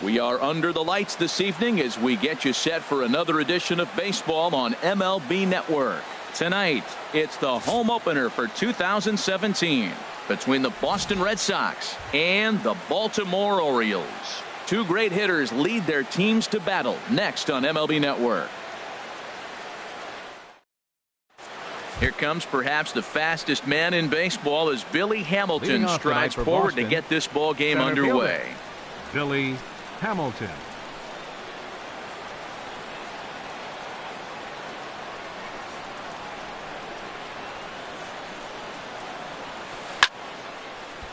We are under the lights this evening as we get you set for another edition of baseball on MLB Network. Tonight, it's the home opener for 2017 between the Boston Red Sox and the Baltimore Orioles. Two great hitters lead their teams to battle next on MLB Network. Here comes perhaps the fastest man in baseball as Billy Hamilton strides forward to get this ball game underway. Billy Hamilton.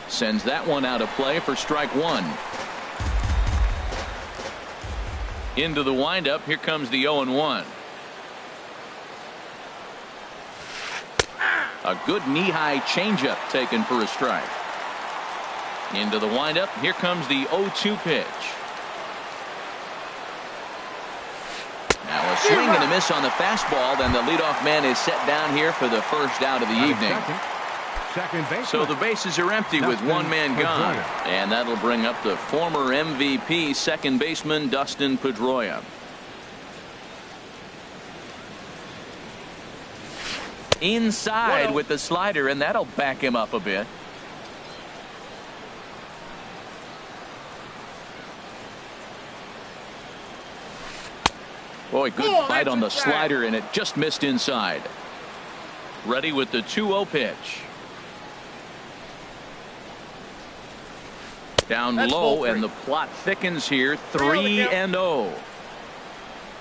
Sends that one out of play for strike one. Into the windup. Here comes the 0-1. A good knee-high changeup taken for a strike. Into the windup. Here comes the 0-2 pitch. Now a swing and a miss on the fastball. Then the leadoff man is set down here for the first out of the evening. So the bases are empty with one man gone. And that'll bring up the former MVP second baseman Dustin Pedroia. Inside with the slider, and that'll back him up a bit. Boy, good bite on the slider, and it just missed inside. Ready with the 2-0 pitch. Down low, and the plot thickens here. 3-0.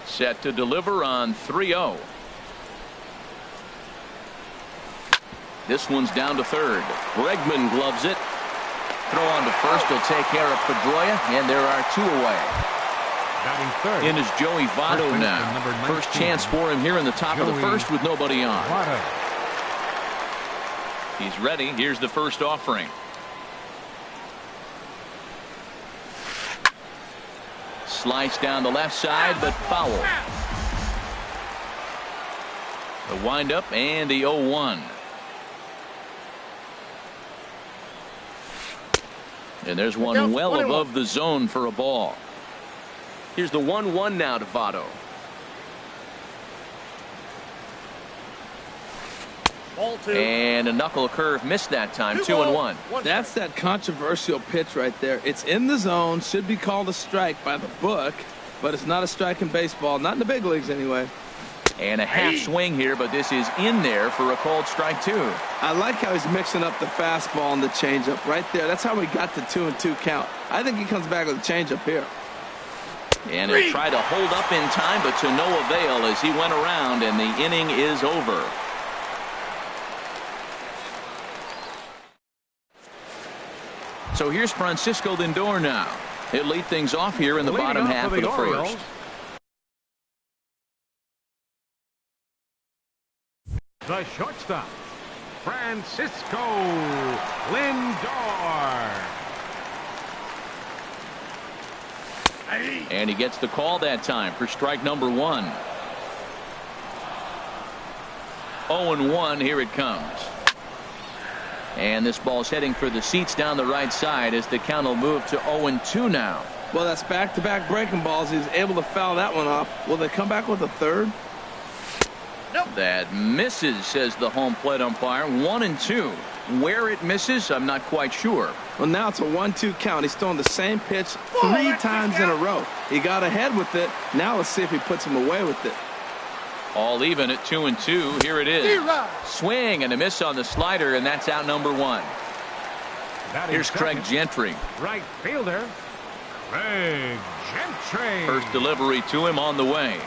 Set to deliver on 3-0. This one's down to third. Bregman gloves it. Throw on to first. He'll take care of Pedroia, and there are two away. Third. In is Joey Votto now. First chance for him here in the top of the first with nobody on. He's ready. Here's the first offering. Slice down the left side, but foul. The windup and the 0-1. And there's one well above the zone for a ball. Here's the 1-1 now to Votto. And a knuckle curve missed that time. 2-1. That's that controversial pitch right there. It's in the zone, should be called a strike by the book, but it's not a strike in baseball, not in the big leagues anyway. And a half swing here, but this is in there for a called strike two. I like how he's mixing up the fastball and the changeup right there. That's how we got the 2-2 count. I think he comes back with a changeup here. And he'll try to hold up in time, but to no avail as he went around, and the inning is over. So here's Francisco Lindor now. He'll lead things off here in the bottom half of the first. The shortstop, Francisco Lindor. And he gets the call that time for strike number one. 0-1. Here it comes. And this ball's heading for the seats down the right side as the count will move to 0-2 now. Well, that's back-to-back breaking balls. He's able to foul that one off. Will they come back with a third? Nope. That misses, says the home plate umpire. 1-2. Where it misses, I'm not quite sure. Well, now it's a 1-2 count. He's throwing the same pitch 3 times in a row. He got ahead with it. Now let's see if he puts him away with it. All even at 2-2. Here it is. Swing and a miss on the slider, and that's out number one. Here's Craig Gentry. Right fielder, Craig Gentry. First delivery to him on the way.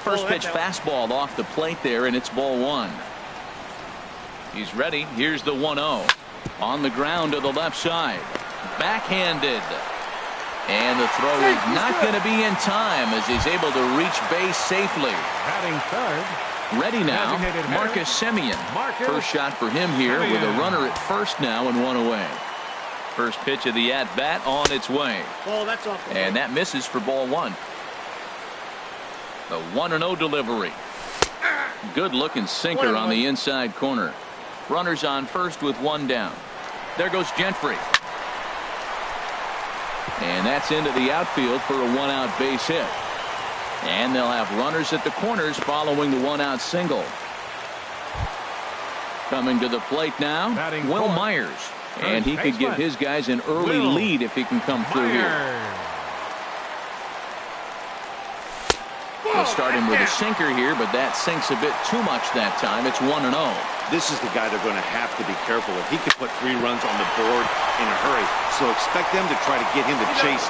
First pitch fastball off the plate there, and it's ball one. He's ready. Here's the 1-0. On the ground to the left side. Backhanded. And the throw is not going to be in time as he's able to reach base safely. Batting third. Ready now, Marcus Semien. First shot for him here with a runner at first now and one away. First pitch of the at-bat on its way. And that misses for ball one. The 1-0 delivery. Good looking sinker on the inside corner. Runners on first with one down. There goes Gentry. And that's into the outfield for a one-out base hit. And they'll have runners at the corners following the one-out single. Coming to the plate now, Will Myers. And he could give his guys an early lead if he can come through here. He'll start him with a sinker here, but that sinks a bit too much that time. It's 1-0. This is the guy they're going to have to be careful with. He could put 3 runs on the board in a hurry, so expect them to try to get him to chase.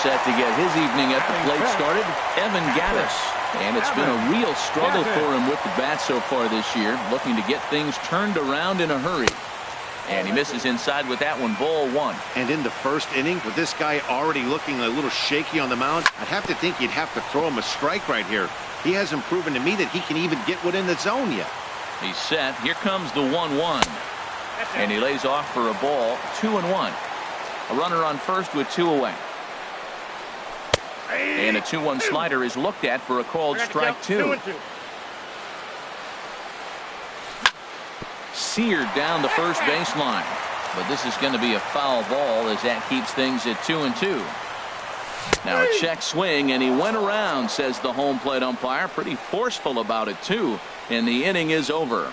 Set to get his evening at the plate started, Evan Gattis. And it's been a real struggle for him with the bat so far this year, looking to get things turned around in a hurry. And he misses inside with that one, ball 1. And in the first inning, with this guy already looking a little shaky on the mound, I'd have to think you'd have to throw him a strike right here. He hasn't proven to me that he can even get within the zone yet. He's set. Here comes the 1-1. And he lays off for a ball, 2-1. A runner on first with 2 away. And a 2-1 slider is looked at for a called strike 2. Seared down the first baseline. But this is going to be a foul ball as that keeps things at 2-2. Now a check swing, and he went around, says the home plate umpire. Pretty forceful about it, too. And the inning is over.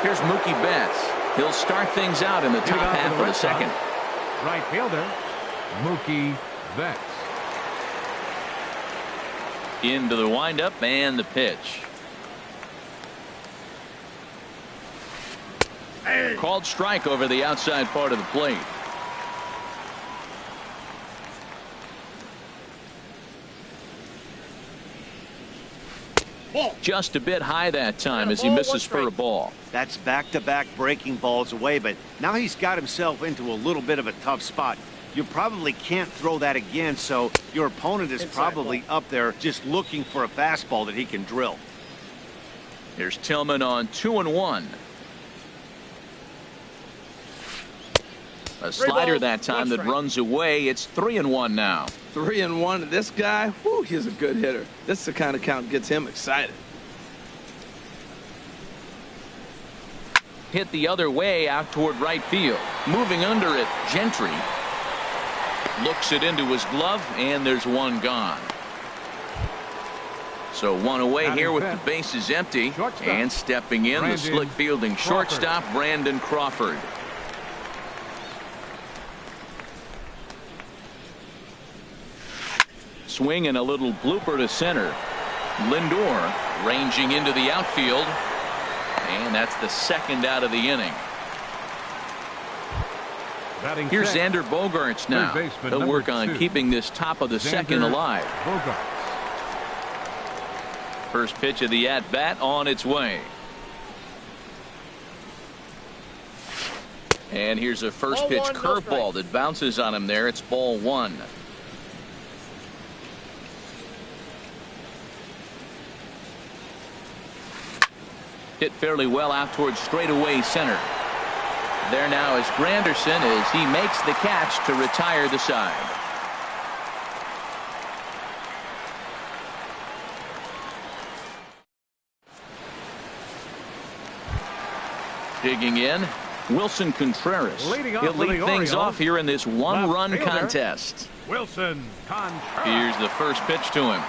Here's Mookie Betts. He'll start things out in the top half of the second. Right fielder, Mookie Betts. Into the windup and the pitch. Called strike over the outside part of the plate. Just a bit high that time as he misses for a ball. That's back-to-back breaking balls away, but now he's got himself into a little bit of a tough spot. You probably can't throw that again, so your opponent is probably up there just looking for a fastball that he can drill. Here's Tillman on 2-1. A slider that time that runs away. It's 3-1 now. 3-1. This guy, whew, he's a good hitter. This is the kind of count that gets him excited. Hit the other way out toward right field. Moving under it, Gentry. Looks it into his glove, and there's one gone. So one away here with the bases empty. And stepping in, the slick fielding shortstop, Brandon Crawford. Swing and a little blooper to center. Lindor ranging into the outfield. And that's the second out of the inning. Here's Xander Bogaerts now. He'll work on keeping this top of the second alive. First pitch of the at-bat on its way. And here's a first pitch curveball that bounces on him there. It's ball 1. Hit fairly well out towards straightaway center. There now is Granderson as he makes the catch to retire the side. Digging in, Wilson Contreras. He'll lead things off here in this one-run contest. Wilson Contreras. Here's the first pitch to him.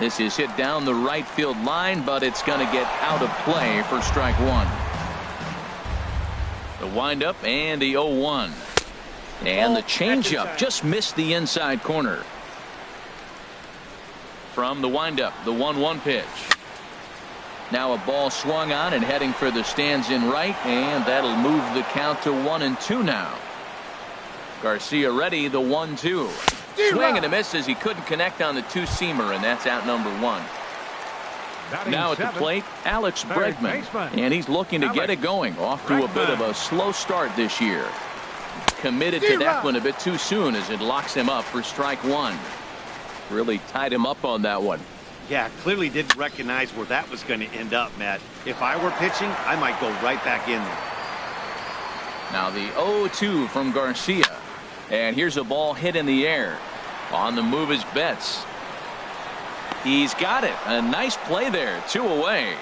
This is hit down the right field line, but it's going to get out of play for strike 1. The windup and the 0-1. And the changeup just missed the inside corner. From the windup, the 1-1 pitch. Now a ball swung on and heading for the stands in right, and that'll move the count to 1-2 now. Garcia ready, the 1-2. Swing and a miss as he couldn't connect on the two-seamer, and that's out number 1. Now at the plate, Alex Bregman, and he's looking to get it going. Off to a bit of a slow start this year. Committed to that one a bit too soon as it locks him up for strike 1. Really tied him up on that one. Yeah, clearly didn't recognize where that was going to end up, Matt. If I were pitching, I might go right back in there. Now the 0-2 from Garcia. And here's a ball hit in the air. On the move is Betts. He's got it. A nice play there. 2 away.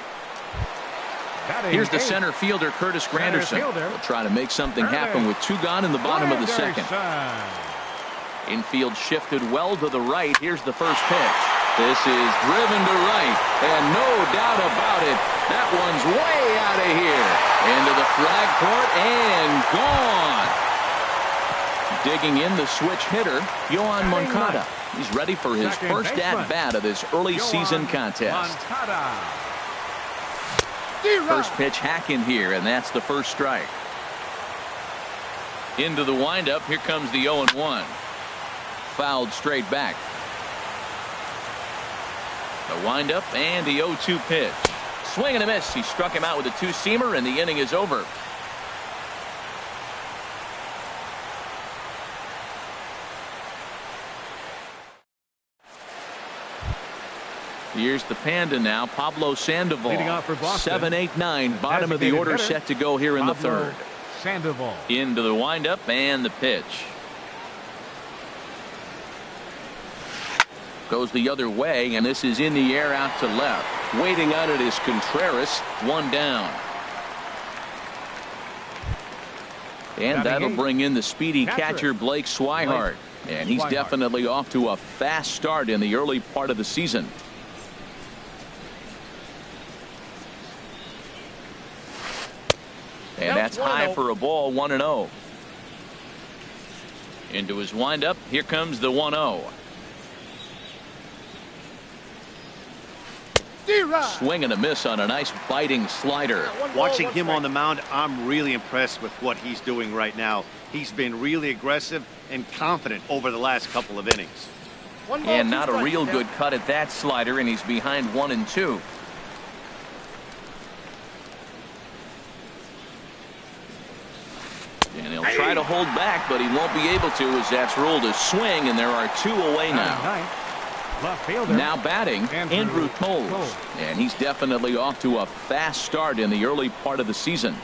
Here's the center fielder, Curtis Granderson. He'll try to make something happen with 2 gone in the bottom of the second. Infield shifted well to the right. Here's the first pitch. This is driven to right, and no doubt about it, that one's way out of here. Into the flag court and gone. Digging in the switch hitter, Yohan Moncada. He's ready for his first at-bat of this early season contest. First pitch hack in here, and that's the first strike. Into the windup. Here comes the 0-1. Fouled straight back. The windup and the 0-2 pitch. Swing and a miss. He struck him out with a 2-seamer, and the inning is over. Here's the Panda now, Pablo Sandoval. 7-8-9, bottom of the order, set to go here in the third. Sandoval. Into the windup and the pitch. Goes the other way, and this is in the air out to left. Waiting on it is Contreras. 1 down. And that'll bring in the speedy catcher Blake Swihart. And he's definitely off to a fast start in the early part of the season. And that's high for a ball. 1-0. Into his windup. Here comes the 1-0. Swing and a miss on a nice biting slider. Watching him on the mound, I'm really impressed with what he's doing right now. He's been really aggressive and confident over the last couple of innings. And not a real good cut at that slider, and he's behind 1-2. And he'll try to hold back, but he won't be able to, as that's ruled a swing, and there are 2 away now. Now batting, Andrew Toles. And he's definitely off to a fast start in the early part of the season.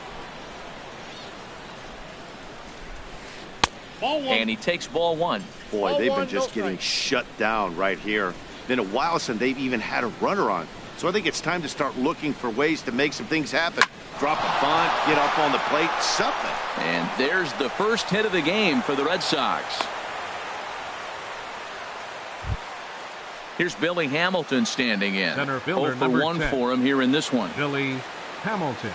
And he takes ball 1. Boy, they've been just getting shut down right here. Been a while since they've even had a runner on. So I think it's time to start looking for ways to make some things happen. Drop a bunt, get up on the plate, something. And there's the first hit of the game for the Red Sox. Here's Billy Hamilton standing in. Center fielder, 0 for 1 for him here in this one. Billy Hamilton.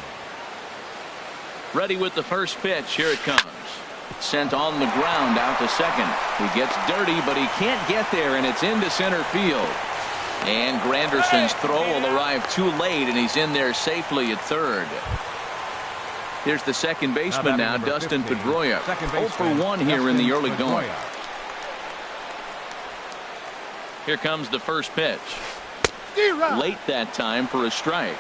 Ready with the first pitch. Here it comes. Sent on the ground out to second. He gets dirty, but he can't get there, and it's into center field. And Granderson's throw will arrive too late, and he's in there safely at third. Here's the second baseman now, Dustin Pedroia. 0 for 1 here in the early going. Here comes the first pitch. Late that time for a strike.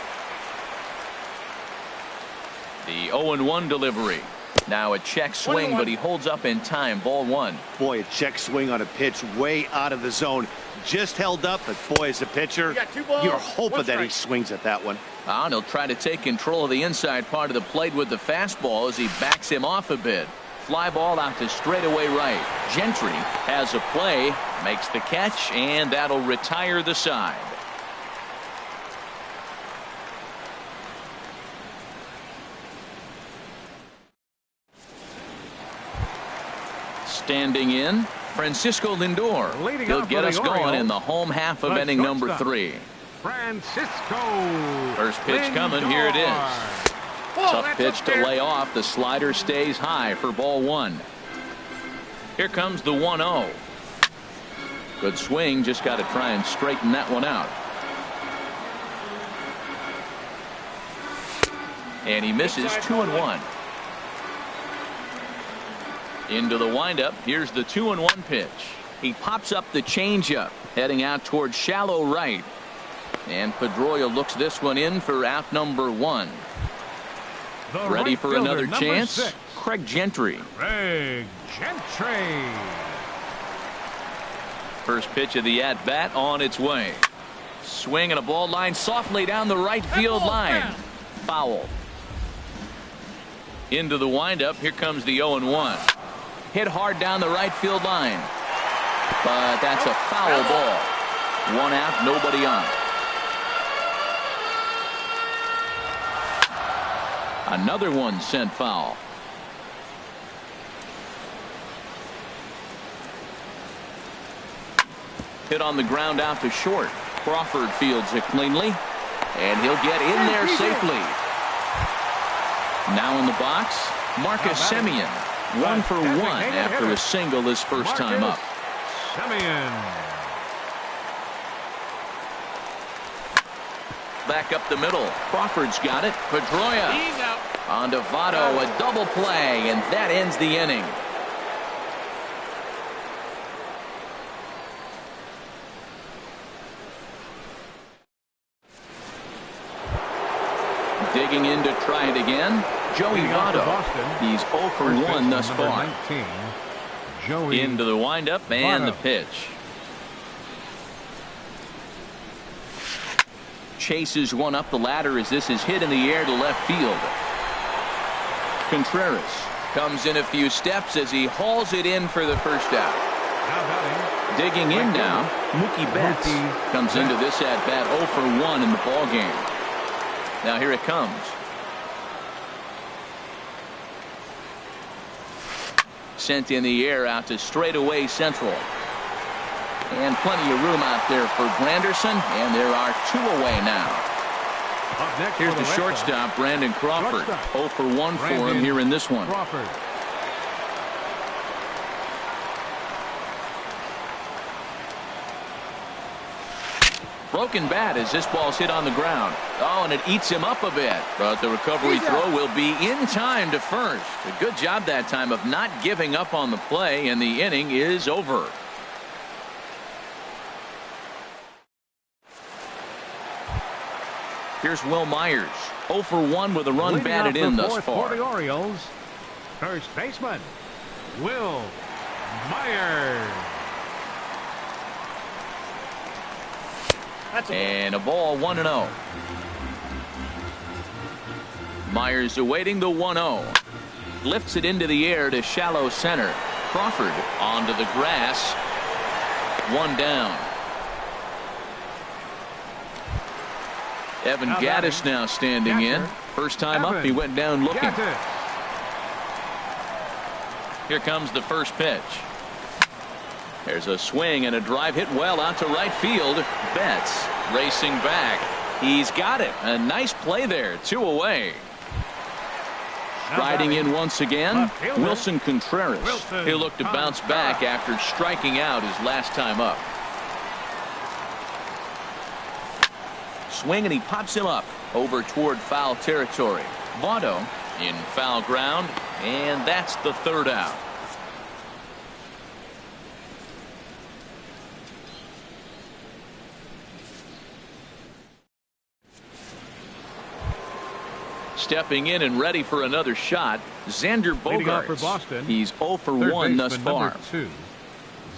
The 0-1 delivery. Now a check swing, but he holds up in time. Ball 1. Boy, a check swing on a pitch way out of the zone. Just held up, but boy, as a pitcher, you're hoping that he swings at that one. And he'll try to take control of the inside part of the plate with the fastball as he backs him off a bit. Fly ball out to straightaway right. Gentry has a play, makes the catch, and that'll retire the side. Standing in, Francisco Lindor. He'll get us going in the home half of inning number 3. Francisco. First pitch coming. Here it is. Tough pitch to lay off. The slider stays high for ball 1. Here comes the 1-0. Good swing. Just got to try and straighten that one out. And he misses. 2-1. Into the windup. Here's the 2-1 pitch. He pops up the changeup, heading out towards shallow right. And Pedroia looks this one in for out number 1. Ready for another chance? 6. Craig Gentry. Craig Gentry. First pitch of the at-bat on its way. Swing and a ball line softly down the right field line. Foul. Into the windup. Here comes the 0-1. Hit hard down the right field line. But that's a foul ball. 1 out, nobody on. Another one sent foul. Hit on the ground out to short. Crawford fields it cleanly, and he'll get in there safely. Now in the box, Marcus Semien. 1 for 1 after a single his first time up. Semien. Back up the middle. Crawford's got it. Pedroia on to Votto, a double play, and that ends the inning. Digging in to try it again, Joey Votto. He's 0 for 1 thus far. 19, Joey Into the windup and the pitch. Chases one up the ladder as this is hit in the air to left field. Contreras comes in a few steps as he hauls it in for the first out. Digging in now, Mookie Betts comes into this at bat 0 for 1 in the ball game. Now here it comes. Sent in the air out to straightaway central. And plenty of room out there for Granderson, and there are 2 away now. Here's the shortstop, Brandon Crawford. 0 for 1 for him here in this one. Crawford. Broken bat as this ball's hit on the ground. Oh, and it eats him up a bit. But the recovery throw will be in time to first. A good job that time of not giving up on the play, and the inning is over. Here's Will Myers. 0 for 1 with a run Leading batted in thus far. For the Orioles, first baseman, Will Myers. And a ball 1-0. Myers awaiting the 1-0. Lifts it into the air to shallow center. Crawford onto the grass. 1 down. Evan Gattis now standing in. First time up, he went down looking. Here comes the first pitch. There's a swing and a drive hit well out to right field. Betts racing back. He's got it. A nice play there. 2 away. Striding in once again, Wilson Contreras. He'll look to bounce back after striking out his last time up. Swing and he pops him up over toward foul territory. Votto in foul ground, and that's the 3rd out. Stepping in and ready for another shot, Xander Bogaerts. For Boston, he's 0 for 1 thus far. Number 2,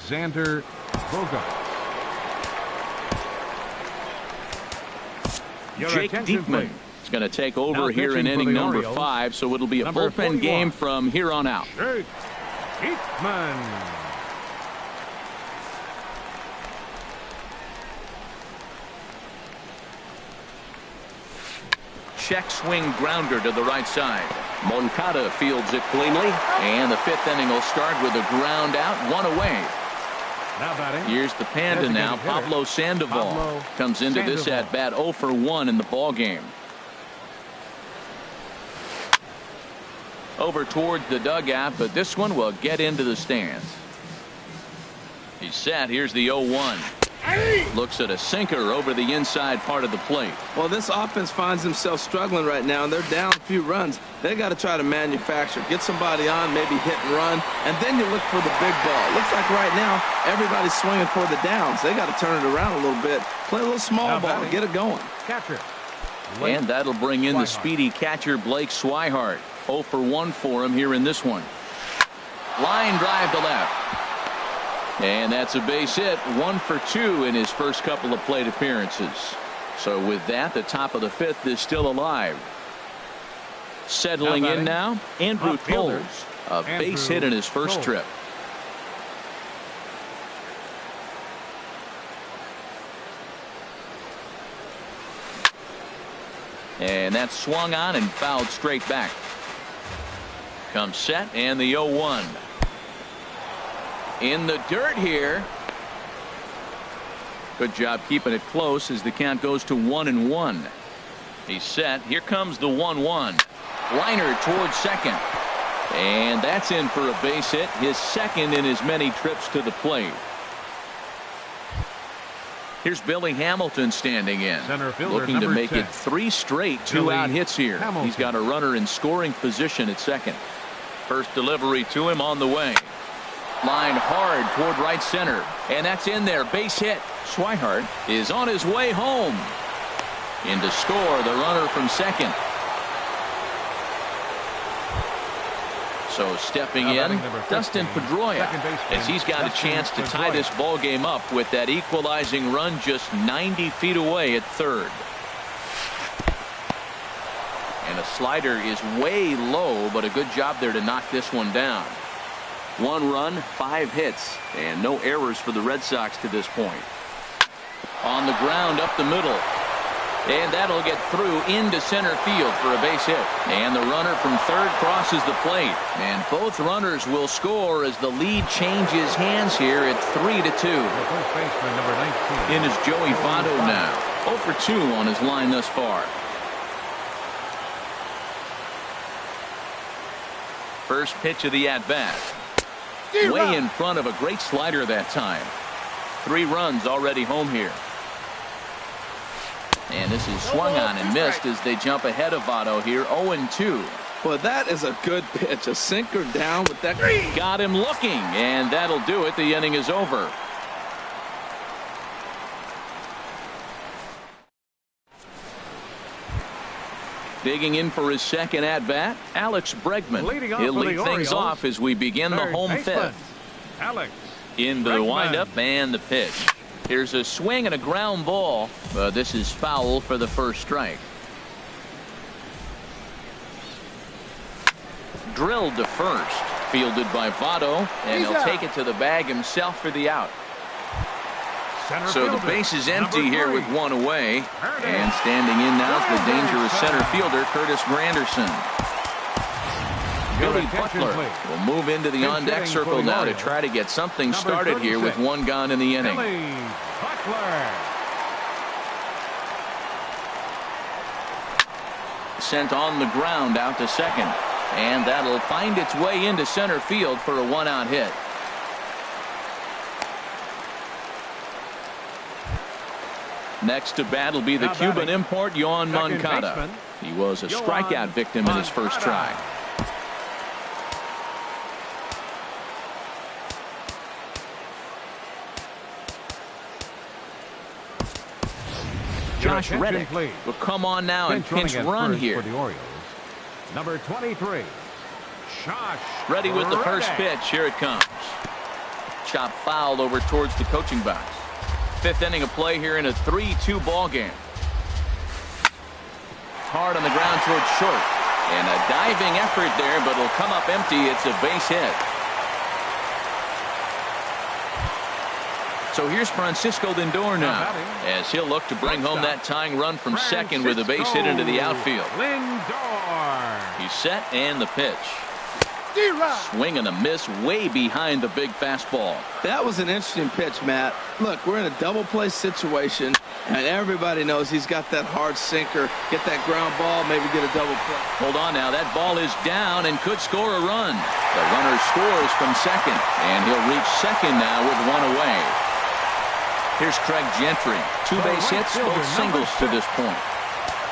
Xander Bogaerts. Jake Diekman is going to take over here in inning number 5, so it'll be a bullpen game from here on out. Jake Diekman. Check swing grounder to the right side. Moncada fields it cleanly, and the 5th inning will start with a ground out, 1 away. Here's the Panda now. Pablo Sandoval comes into this at bat 0 for 1 in the ball game. Over towards the dugout, but this one will get into the stands. He's set. Here's the 0-1. Looks at a sinker over the inside part of the plate. Well, this offense finds themselves struggling right now, and they're down a few runs. They got to try to manufacture, get somebody on, maybe hit and run, and then you look for the big ball. Looks like right now everybody's swinging for the downs. They got to turn it around a little bit, play a little small ball to get it going. Catcher. And that'll bring in the speedy catcher Blake Swihart. 0 for 1 for him here in this one. Line drive to left. And that's a base hit. 1 for 2 in his first couple of plate appearances. So with that, the top of the 5th is still alive. Settling in now, Andrew Toles. A base hit in his first trip. And that's swung on and fouled straight back. Comes set and the 0-1. In the dirt here. Good job keeping it close as the count goes to 1-1. He's set. Here comes the 1-1. Liner towards second. And that's in for a base hit, his second in as many trips to the plate. Here's Billy Hamilton standing in, looking to make it 3 straight 2-out hits here. He's got a runner in scoring position at second. First delivery to him on the way. Line hard toward right center, and that's in there. Base hit. Swihart is on his way home. In to score, the runner from second. So stepping in, Dustin Pedroia, as he's got a chance to tie this ball game up with that equalizing run just 90 feet away at third. And a slider is way low, but a good job there to knock this one down. 1 run, 5 hits, and no errors for the Red Sox to this point. On the ground up the middle. And that'll get through into center field for a base hit. And the runner from third crosses the plate. And both runners will score as the lead changes hands here at 3-2. In is Joey Votto now. 0 for 2 on his line thus far. First pitch of the at-bat. Way in front of a great slider that time. 3 runs already home here. And this is swung on and missed as they jump ahead of Votto here, 0-2. Well, that is a good pitch. A sinker down with that. Got him looking, and that'll do it. The inning is over. Digging in for his second at-bat, Alex Bregman. He'll lead things off as we begin the home fifth. Alex into the windup and the pitch. Here's a swing and a ground ball. This is foul for the first strike. Drilled to first. Fielded by Votto, and he'll take it to the bag himself for the out. So the base is empty here with 1 away. And standing in now is the dangerous center fielder, Curtis Granderson. Billy Butler will move into the on-deck circle now to try to get something started here with 1 gone in the inning. Sent on the ground out to second. And that'll find its way into center field for a 1-out hit. Next to bat will be the Cuban import, Yoan Moncada. He was a strikeout victim in his first try. Josh Reddick will come on now and pinch run here. For the Orioles. Number 23, Josh Ready with the first pitch. Here it comes. Chop fouled over towards the coaching box. 5th inning of play here in a 3-2 ball game. Hard on the ground towards short. And a diving effort there, but it'll come up empty. It's a base hit. So here's Francisco Lindor now, as he'll look to bring home that tying run from second with a base hit into the outfield. Lindor. He's set and the pitch. Swing and a miss way behind the big fastball. That was an interesting pitch, Matt. Look, we're in a double play situation, and everybody knows he's got that hard sinker. Get that ground ball, maybe get a double play. Hold on now. That ball is down and could score a run. The runner scores from second, and he'll reach second now with 1 away. Here's Craig Gentry. 2 base hits, both singles to this point.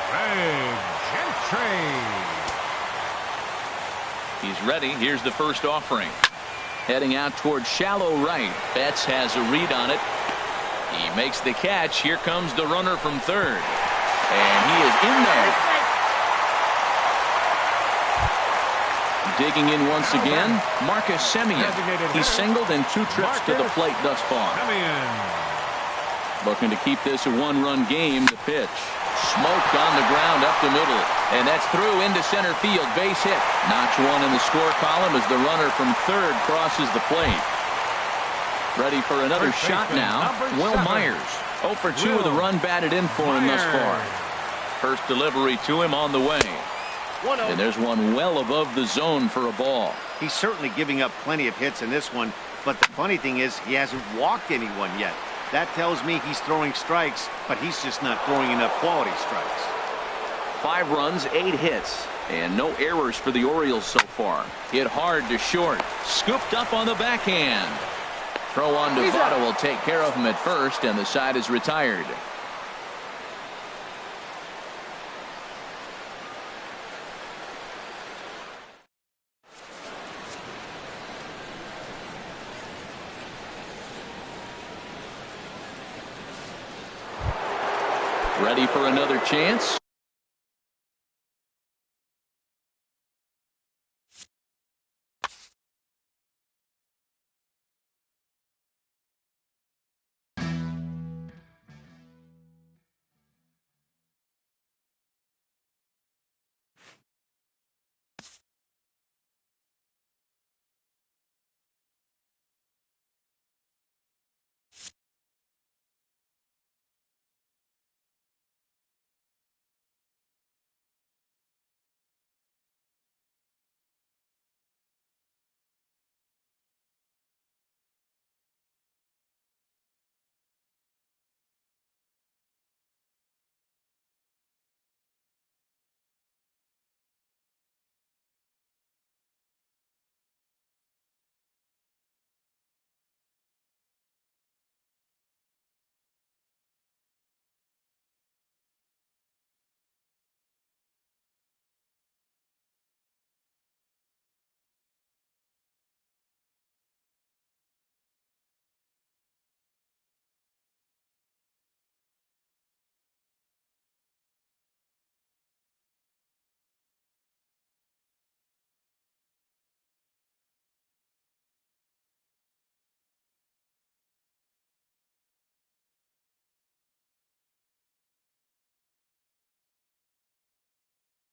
Craig Gentry. He's ready. Here's the first offering. Heading out towards shallow right. Betts has a read on it. He makes the catch. Here comes the runner from third. And he is in there. Digging in once again, Marcus Semien. He's singled in 2 trips to the plate thus far. Looking to keep this a 1-run game. The pitch. Smoked on the ground up the middle. And that's through into center field. Base hit. Notch 1 in the score column as the runner from third crosses the plate. Ready for another shot now. Will Myers. 0 for 2 with a run batted in for him thus far. first delivery to him on the way. And there's one well above the zone for a ball. He's certainly giving up plenty of hits in this one, but the funny thing is he hasn't walked anyone yet. That tells me he's throwing strikes, but he's just not throwing enough quality strikes. 5 runs, 8 hits, and no errors for the Orioles so far. Hit hard to short, scooped up on the backhand. Throw on to Votto will take care of him at first, and the side is retired. Ready for another chance?